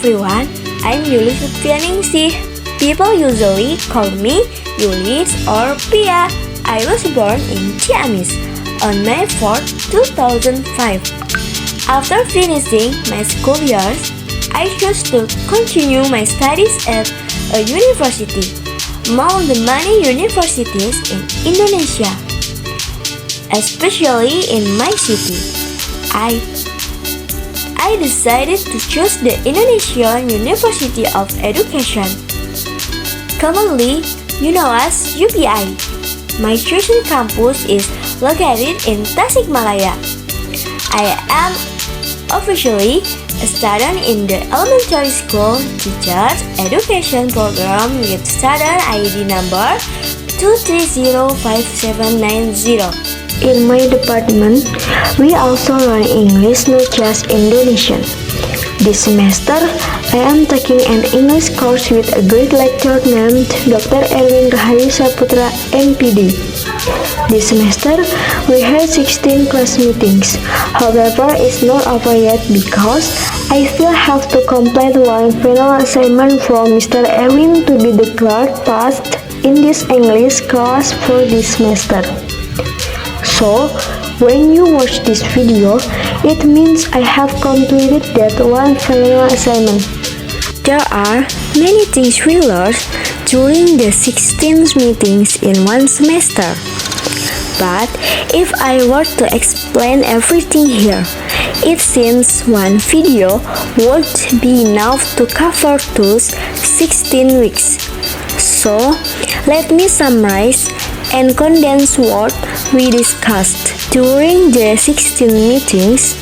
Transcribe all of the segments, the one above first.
everyone, I'm Yulis Lutfianingsih. People usually call me Yulis or Pia. I was born in Ciamis on May 4, 2005. After finishing my school years, I chose to continue my studies at a university, among the many universities in Indonesia, especially in my city. I decided to choose the Indonesian University of Education, commonly known as UPI. My chosen campus is located in Tasikmalaya. I am officially a student in the elementary school teachers education program with student ID number 2305790. In my department, we also learn English, not just Indonesian. This semester, I am taking an English course with a great lecturer named Dr. Erwin Rahayu Saputra, MPD. This semester, we had 16 class meetings. However, it's not over yet because I still have to complete one final assignment from Mr. Erwin to be declared passed in this English class for this semester. So, when you watch this video, it means I have completed that one final assignment. There are many things we learned during the 16 meetings in one semester. But if I were to explain everything here, it seems one video would be enough to cover those 16 weeks. So, let me summarize and condense what we discussed during the 16 meetings.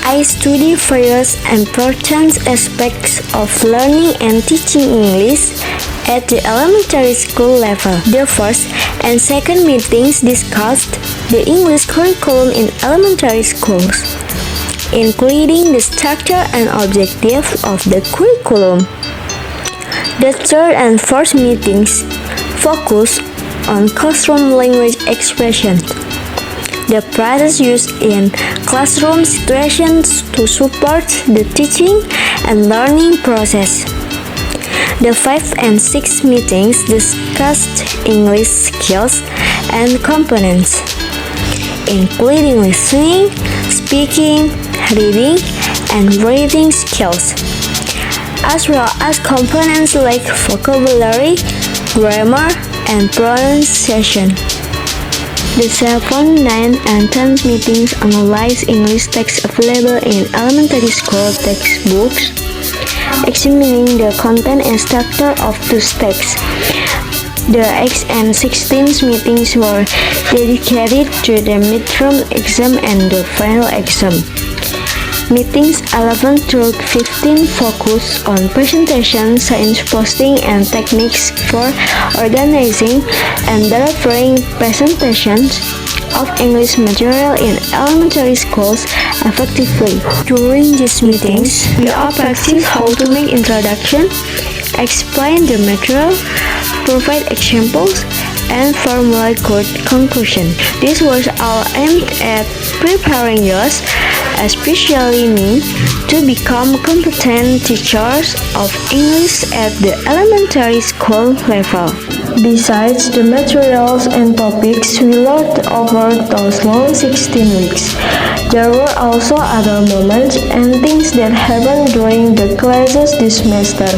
I study various important aspects of learning and teaching English at the elementary school level. The first and second meetings discussed the English curriculum in elementary schools, including the structure and objective of the curriculum. The third and fourth meetings focus on classroom language expression, the process used in classroom situations to support the teaching and learning process. The fifth and sixth meetings discussed English skills and components, including listening, speaking, reading, and writing skills, as well as components like vocabulary, grammar, and pronunciation. The 7, 9, and 10 meetings analyze English texts available in elementary school textbooks, examining the content and structure of those texts. The 8th and 16th meetings were dedicated to the midterm exam and the final exam. Meetings 11 through 15 focus on presentation, science posting, and techniques for organizing and delivering presentations of English material in elementary schools effectively. During these meetings, we all practice how to make introduction, explain the material, provide examples, and formulate good conclusion. This was all aimed at preparing us, especially me, to become competent teachers of English at the elementary school level. Besides the materials and topics we learned over those long 16 weeks, there were also other moments and things that happened during the classes this semester.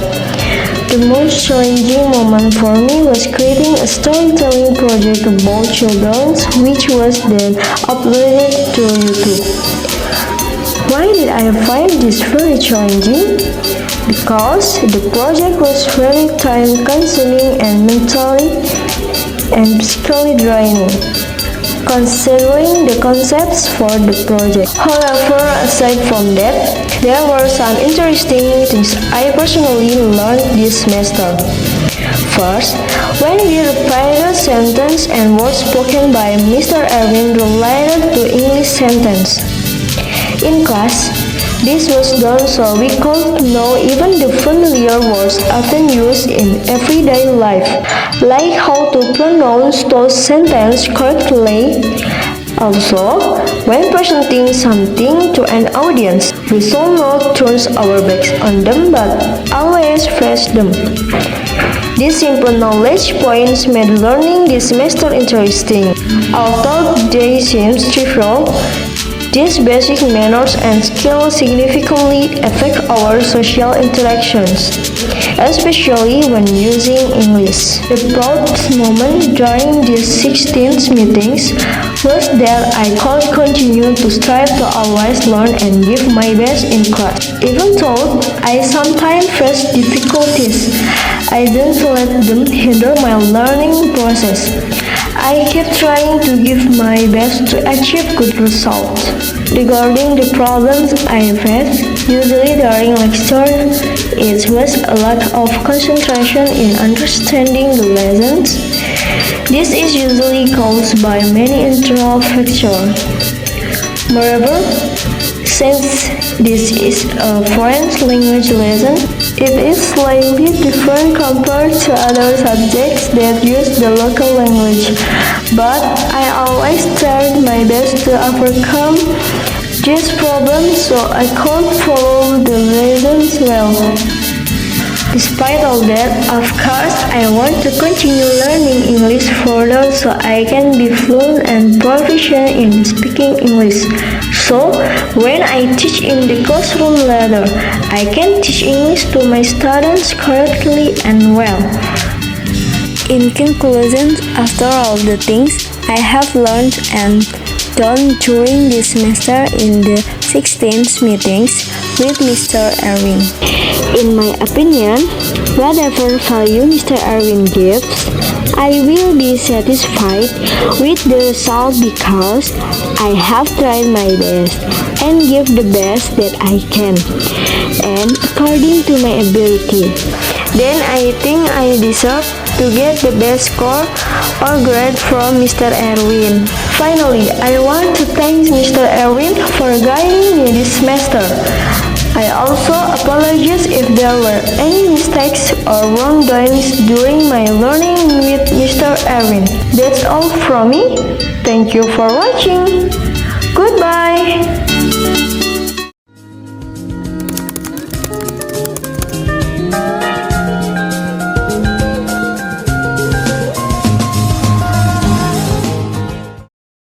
The most challenging moment for me was creating a storytelling project about children, which was then uploaded to YouTube. Why did I find this very challenging? Because the project was very time-consuming and mentally and physically draining, considering the concepts for the project. However, aside from that, there were some interesting things I personally learned this semester. First, when we replied a sentence and words spoken by Mr. Erwin related to English sentence. In class, this was done so we could know even the familiar words often used in everyday life, like how to pronounce those sentences correctly Also, when presenting something to an audience, we should not turn our backs on them but always face them. These simple knowledge points made learning this semester interesting. Although they seem trivial, these basic manners and skills significantly affect our social interactions, especially when using English. The proudest moment during these 16th meetings was that I could continue to strive to always learn and give my best in class. Even though I sometimes faced difficulties, I didn't let them hinder my learning process. I kept trying to give my best to achieve good results. Regarding the problems I faced, usually during lectures, it was a lack of concentration in understanding the lessons. This is usually caused by many internal factors. Moreover, since this is a foreign language lesson, it is slightly different compared to other subjects that use the local language, but I always tried my best to overcome these problems so I could follow the lessons well. Despite all that, of course, I want to continue learning English further so I can be fluent and proficient in speaking English. So, when I teach in the classroom later, I can teach English to my students correctly and well. In conclusion, after all the things I have learned and done during this semester in the 16th meetings with Mr. Erwin, in my opinion, whatever value Mr. Erwin gives, I will be satisfied with the result because I have tried my best and give the best that I can, and according to my ability. Then I think I deserve to get the best score or grade from Mr. Erwin. Finally, I want to thank Mr. Erwin for guiding me this semester. I also apologize if there were any mistakes or wrongdoings during my learning with Mr. Erwin. That's all from me. Thank you for watching.